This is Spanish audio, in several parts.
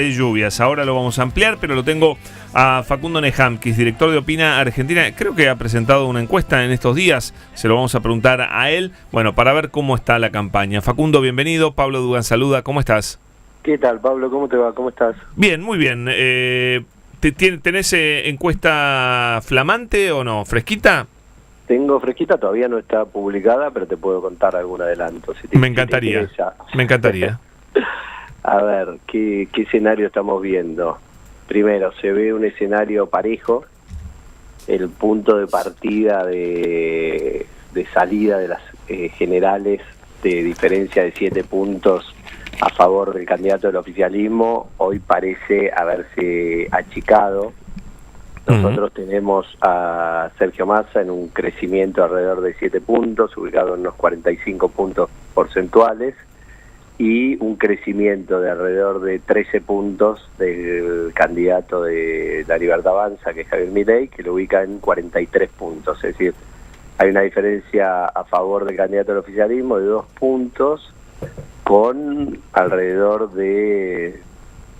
De lluvias, ahora lo vamos a ampliar, pero lo tengo a Facundo Nejam, que es director de Opina Argentina. Creo que ha presentado una encuesta en estos días, se lo vamos a preguntar a él, bueno, para ver cómo está la campaña. Facundo, bienvenido, Pablo Dugan saluda, ¿cómo estás? ¿Qué tal, Pablo? ¿Cómo te va? ¿Cómo estás? Bien, muy bien. ¿Tenés encuesta flamante o no? ¿Fresquita? Tengo fresquita, todavía no está publicada, pero te puedo contar algún adelanto. Si me encantaría, me encantaría. A ver, ¿qué escenario estamos viendo? Primero, se ve un escenario parejo. El punto de partida de salida de las generales, de diferencia de 7 puntos a favor del candidato del oficialismo, hoy parece haberse achicado. Nosotros tenemos a Sergio Massa en un crecimiento alrededor de 7 puntos, ubicado en unos 45 puntos porcentuales, y un crecimiento de alrededor de 13 puntos del candidato de La Libertad Avanza, que es Javier Milei, que lo ubica en 43 puntos. Es decir, hay una diferencia a favor del candidato del oficialismo de 2 puntos, con alrededor de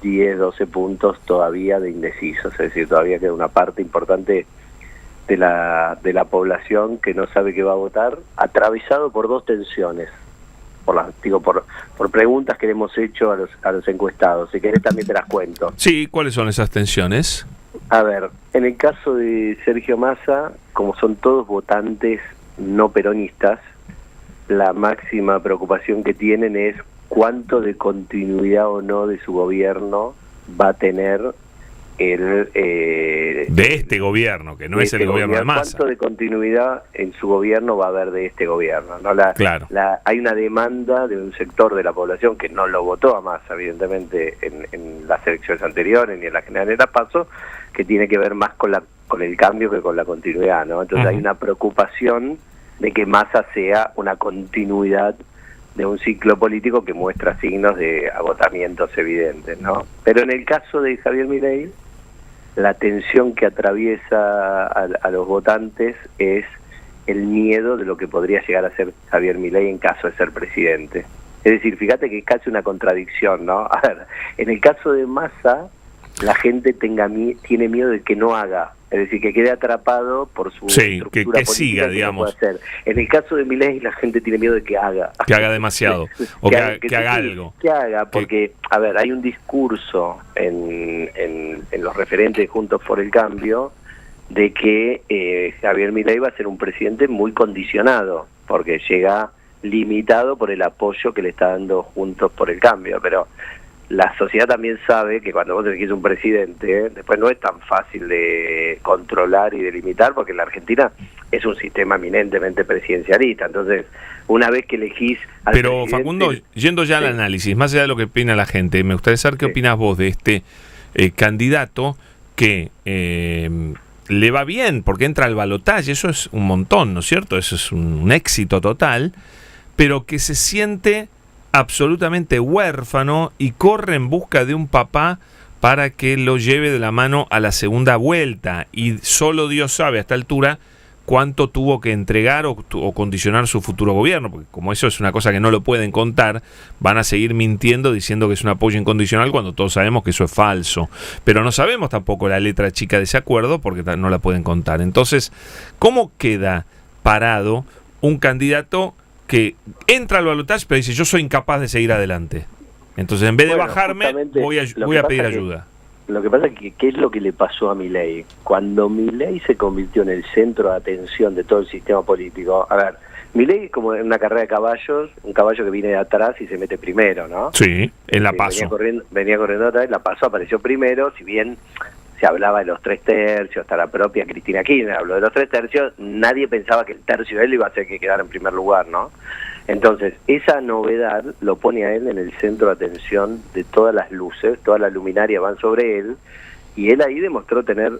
10, 12 puntos todavía de indecisos. Es decir, todavía queda una parte importante de la población que no sabe qué va a votar, atravesado por 2 tensiones. Por preguntas que le hemos hecho a los encuestados. Si querés también te las cuento. Sí, ¿cuáles son esas tensiones? A ver, en el caso de Sergio Massa, como son todos votantes no peronistas, la máxima preocupación que tienen es cuánto de continuidad o no de su gobierno va a tener de este gobierno, que no es el gobierno de Massa. ¿Cuánto de continuidad en su gobierno va a haber de este gobierno? ¿No? Claro. Hay una demanda de un sector de la población que no lo votó a Massa, evidentemente, en las elecciones anteriores ni en la general de la PASO, que tiene que ver más con el cambio que con la continuidad, ¿no? Entonces hay una preocupación de que Massa sea una continuidad de un ciclo político que muestra signos de agotamientos evidentes, ¿no? Pero en el caso de Javier Milei, la tensión que atraviesa a los votantes es el miedo de lo que podría llegar a ser Javier Milei en caso de ser presidente. Es decir, fíjate que es casi una contradicción, ¿no? A ver, en el caso de Massa, la gente tiene miedo de que no haga, es decir, que quede atrapado por su estructura que política, siga, digamos. Puede hacer. En el caso de Milei, la gente tiene miedo de que haga. Que haga demasiado, o que haga algo. Que haga, porque, a ver, hay un discurso en los referentes de Juntos por el Cambio de que Javier Milei va a ser un presidente muy condicionado, porque llega limitado por el apoyo que le está dando Juntos por el Cambio, pero la sociedad también sabe que cuando vos elegís un presidente, después no es tan fácil de controlar y de limitar, porque la Argentina es un sistema eminentemente presidencialista. Entonces, una vez que elegís al Pero, presidente... Facundo, yendo ya al análisis, más allá de lo que opina la gente, me gustaría saber qué opinás vos de este candidato que le va bien, porque entra al balotaje, eso es un montón, ¿no es cierto? Eso es un éxito total, pero que se siente absolutamente huérfano y corre en busca de un papá para que lo lleve de la mano a la segunda vuelta, y solo Dios sabe a esta altura cuánto tuvo que entregar o condicionar su futuro gobierno, porque como eso es una cosa que no lo pueden contar, van a seguir mintiendo diciendo que es un apoyo incondicional cuando todos sabemos que eso es falso, pero no sabemos tampoco la letra chica de ese acuerdo porque no la pueden contar. Entonces, ¿cómo queda parado un candidato que entra al balotaje pero dice yo soy incapaz de seguir adelante? Entonces, en vez de bajarme, voy a pedir ayuda. Lo que pasa es que, ¿qué es lo que le pasó a Milei? Cuando Milei se convirtió en el centro de atención de todo el sistema político, a ver, Milei es como en una carrera de caballos, un caballo que viene de atrás y se mete primero, ¿no? Sí, en la PASO. Venía corriendo atrás, la PASO apareció primero, si bien se hablaba de los 3 tercios, hasta la propia Cristina Kirchner habló de los 3 tercios, nadie pensaba que el tercio de él iba a hacer que quedara en primer lugar, ¿no? Entonces, esa novedad lo pone a él en el centro de atención de todas las luces, todas las luminarias van sobre él, y él ahí demostró tener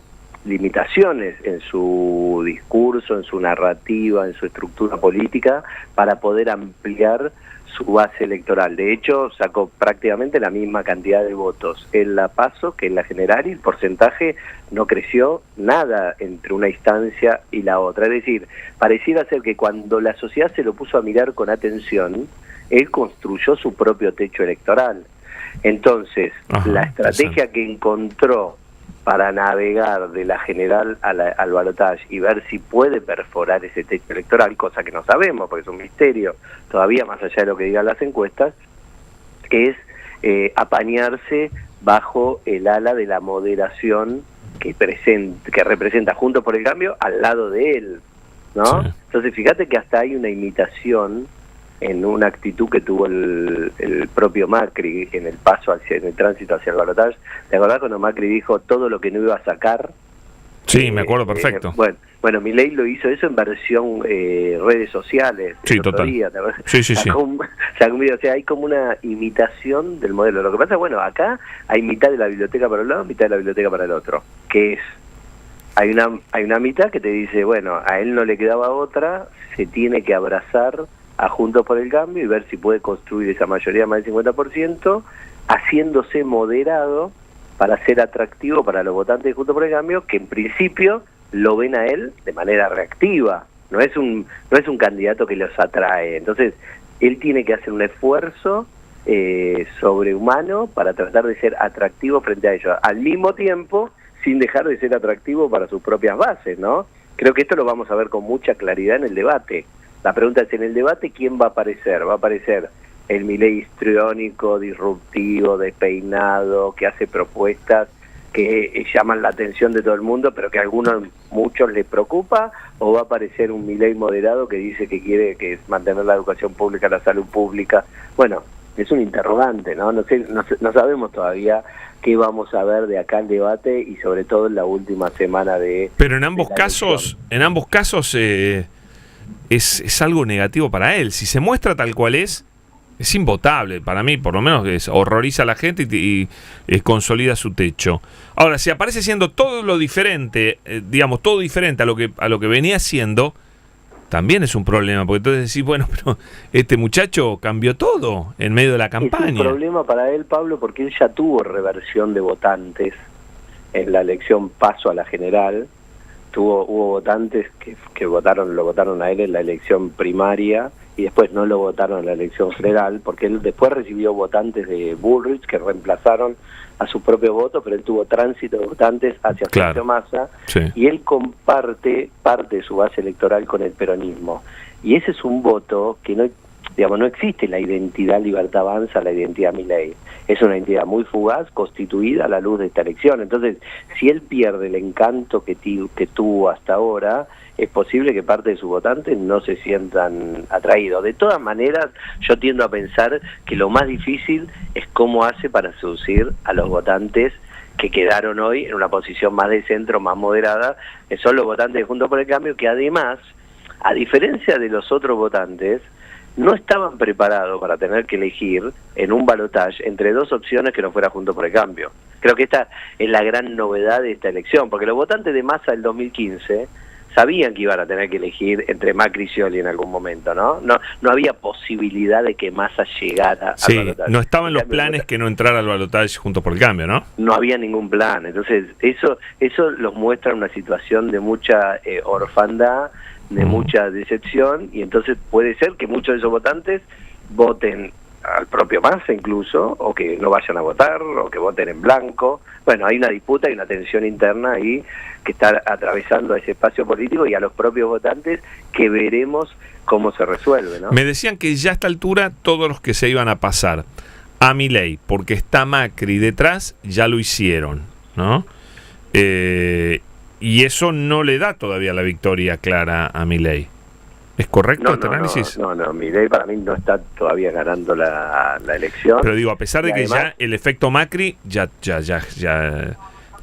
limitaciones en su discurso, en su narrativa, en su estructura política, para poder ampliar su base electoral. De hecho, sacó prácticamente la misma cantidad de votos en la PASO que en la general, y el porcentaje no creció nada entre una instancia y la otra. Es decir, pareciera ser que cuando la sociedad se lo puso a mirar con atención, él construyó su propio techo electoral. Entonces, Ajá, la estrategia que encontró para navegar de la general al balotaje y ver si puede perforar ese techo electoral, cosa que no sabemos porque es un misterio todavía más allá de lo que digan las encuestas, es apañarse bajo el ala de la moderación que representa Juntos por el Cambio al lado de él, ¿no? Sí. Entonces fíjate que hasta hay una imitación en una actitud que tuvo el propio Macri en el en el tránsito hacia el balotaje. ¿Te acordás cuando Macri dijo todo lo que no iba a sacar? Sí, me acuerdo perfecto. Bueno, Milei lo hizo eso en versión redes sociales. Sí, total. Sí. Sacó un video, o sea, hay como una imitación del modelo. Lo que pasa, bueno, acá hay mitad de la biblioteca para un lado, mitad de la biblioteca para el otro. Que es, hay una mitad que te dice, bueno, a él no le quedaba otra, se tiene que abrazar a Juntos por el Cambio y ver si puede construir esa mayoría más del 50%, haciéndose moderado para ser atractivo para los votantes de Juntos por el Cambio, que en principio lo ven a él de manera reactiva, no es un candidato que los atrae. Entonces, él tiene que hacer un esfuerzo sobrehumano para tratar de ser atractivo frente a ellos, al mismo tiempo sin dejar de ser atractivo para sus propias bases, ¿no? Creo que esto lo vamos a ver con mucha claridad en el debate. La pregunta es, en el debate, ¿quién va a aparecer? ¿Va a aparecer el Milei histriónico, disruptivo, despeinado, que hace propuestas que llaman la atención de todo el mundo, pero que a muchos les preocupa? ¿O va a aparecer un Milei moderado que dice que quiere mantener la educación pública, la salud pública? Bueno, es un interrogante, ¿no? No sabemos todavía qué vamos a ver de acá al debate y sobre todo en la última semana de... Pero en ambos casos, es algo negativo para él. Si se muestra tal cual es invotable para mí, por lo menos horroriza a la gente y consolida su techo. Ahora, si aparece siendo todo lo diferente, digamos, todo diferente a lo que venía siendo, también es un problema, porque entonces decís, bueno, pero este muchacho cambió todo en medio de la campaña. Es un problema para él, Pablo, porque él ya tuvo reversión de votantes en la elección paso a la general. Hubo votantes que lo votaron a él en la elección primaria y después no lo votaron en la elección general, porque él después recibió votantes de Bullrich que reemplazaron a su propio voto, pero él tuvo tránsito de votantes hacia Sergio Massa, sí. Y él comparte parte de su base electoral con el peronismo. Y ese es un voto que no existe la identidad Libertad Avanza, la identidad Milei. Es una identidad muy fugaz, constituida a la luz de esta elección. Entonces, si él pierde el encanto que tuvo hasta ahora, es posible que parte de sus votantes no se sientan atraídos. De todas maneras, yo tiendo a pensar que lo más difícil es cómo hace para seducir a los votantes que quedaron hoy en una posición más de centro, más moderada, que son los votantes de Juntos por el Cambio, que además, a diferencia de los otros votantes, no estaban preparados para tener que elegir en un balotaje entre dos opciones que no fuera Juntos por el Cambio. Creo que esta es la gran novedad de esta elección, porque los votantes de Massa del 2015 sabían que iban a tener que elegir entre Macri y Scioli en algún momento, ¿no? No había posibilidad de que Massa llegara al balotaje. No estaban los planes que no entrara al balotaje Juntos por el Cambio, ¿no? No había ningún plan. Entonces, eso los muestra en una situación de mucha orfandad, de mucha decepción, y entonces puede ser que muchos de esos votantes voten al propio Massa incluso, o que no vayan a votar, o que voten en blanco. Bueno, hay una disputa y una tensión interna ahí que está atravesando a ese espacio político y a los propios votantes, que veremos cómo se resuelve, ¿no? Me decían que ya a esta altura todos los que se iban a pasar a Milei, porque está Macri detrás, ya lo hicieron, ¿no? Y eso no le da todavía la victoria clara a Milei. ¿Es correcto este análisis? No, Milei para mí no está todavía ganando la elección. Pero digo, a pesar de que además, ya el efecto Macri ya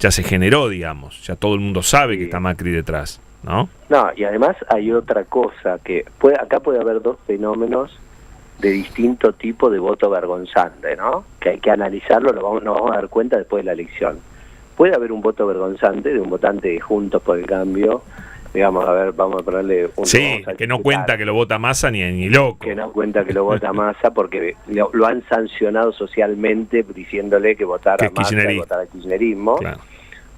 se generó, digamos. Ya todo el mundo sabe que está Macri detrás, ¿no? No, y además hay otra cosa, que acá puede haber dos fenómenos de distinto tipo de voto vergonzante, ¿no? Que hay que analizarlo, nos vamos a dar cuenta después de la elección. Puede haber un voto vergonzante de un votante de Juntos por el Cambio, digamos, a ver, vamos a ponerle un... Sí, que no cuenta que lo vota Massa ni loco. Que no cuenta que lo vota Massa porque lo han sancionado socialmente diciéndole que votara a Massa y votara al kirchnerismo. Claro.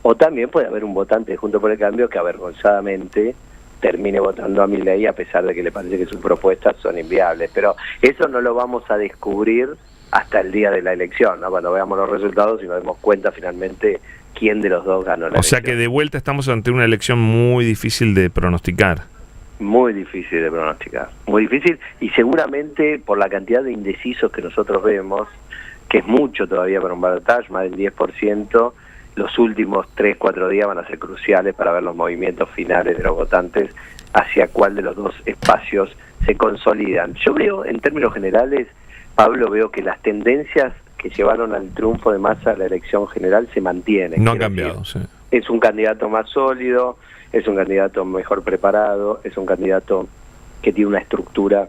O también puede haber un votante de Juntos por el Cambio que avergonzadamente termine votando a Milei a pesar de que le parece que sus propuestas son inviables. Pero eso no lo vamos a descubrir hasta el día de la elección, ¿no? Cuando veamos los resultados y nos demos cuenta finalmente quién de los dos ganó la elección. O sea que de vuelta estamos ante una elección muy difícil de pronosticar. Muy difícil de pronosticar, muy difícil, y seguramente por la cantidad de indecisos que nosotros vemos, que es mucho todavía para un balotaje, más del 10%, los últimos 3-4 días van a ser cruciales para ver los movimientos finales de los votantes hacia cuál de los dos espacios se consolidan. Yo veo, en términos generales, Pablo, veo que las tendencias que llevaron al triunfo de Massa a la elección general se mantienen. No han cambiado, sí. Es un candidato más sólido, es un candidato mejor preparado, es un candidato que tiene una estructura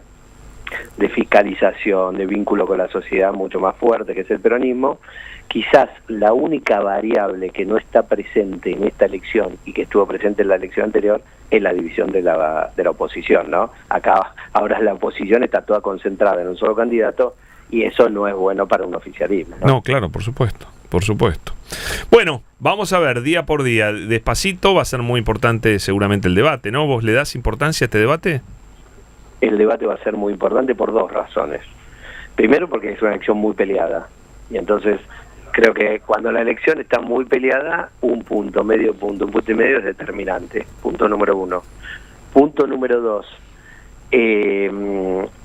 de fiscalización, de vínculo con la sociedad mucho más fuerte, que es el peronismo. Quizás la única variable que no está presente en esta elección y que estuvo presente en la elección anterior es la división de la oposición, ¿no? Acá ahora la oposición está toda concentrada en un solo candidato y eso no es bueno para un oficialismo, ¿no? No, claro, por supuesto, por supuesto. Bueno, vamos a ver día por día, despacito, va a ser muy importante seguramente el debate, ¿no? ¿Vos le das importancia a este debate? El debate va a ser muy importante por dos razones. Primero, porque es una elección muy peleada. Y entonces creo que cuando la elección está muy peleada, un punto, medio punto, un punto y medio es determinante. Punto número uno. Punto número dos.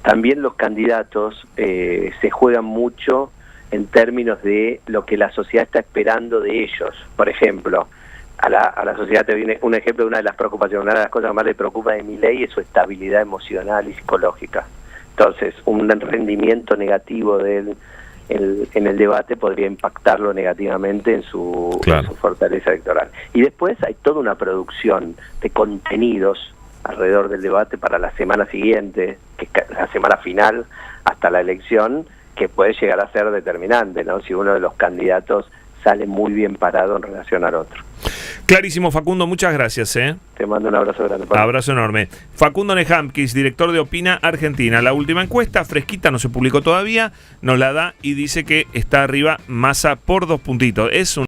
También los candidatos se juegan mucho en términos de lo que la sociedad está esperando de ellos. Por ejemplo, a la sociedad te viene un ejemplo de una de las preocupaciones, una de las cosas que más le preocupa de Milei es su estabilidad emocional y psicológica. Entonces, un rendimiento negativo de él en el debate podría impactarlo negativamente en su fortaleza electoral. Y después hay toda una producción de contenidos alrededor del debate para la semana siguiente, que es la semana final hasta la elección, que puede llegar a ser determinante, ¿no? Si uno de los candidatos sale muy bien parado en relación al otro. Clarísimo, Facundo, muchas gracias. Te mando un abrazo grande. Pablo. Abrazo enorme. Facundo Nehamkis, director de Opina Argentina. La última encuesta, fresquita, no se publicó todavía, nos la da y dice que está arriba Massa por 2 puntitos. Es un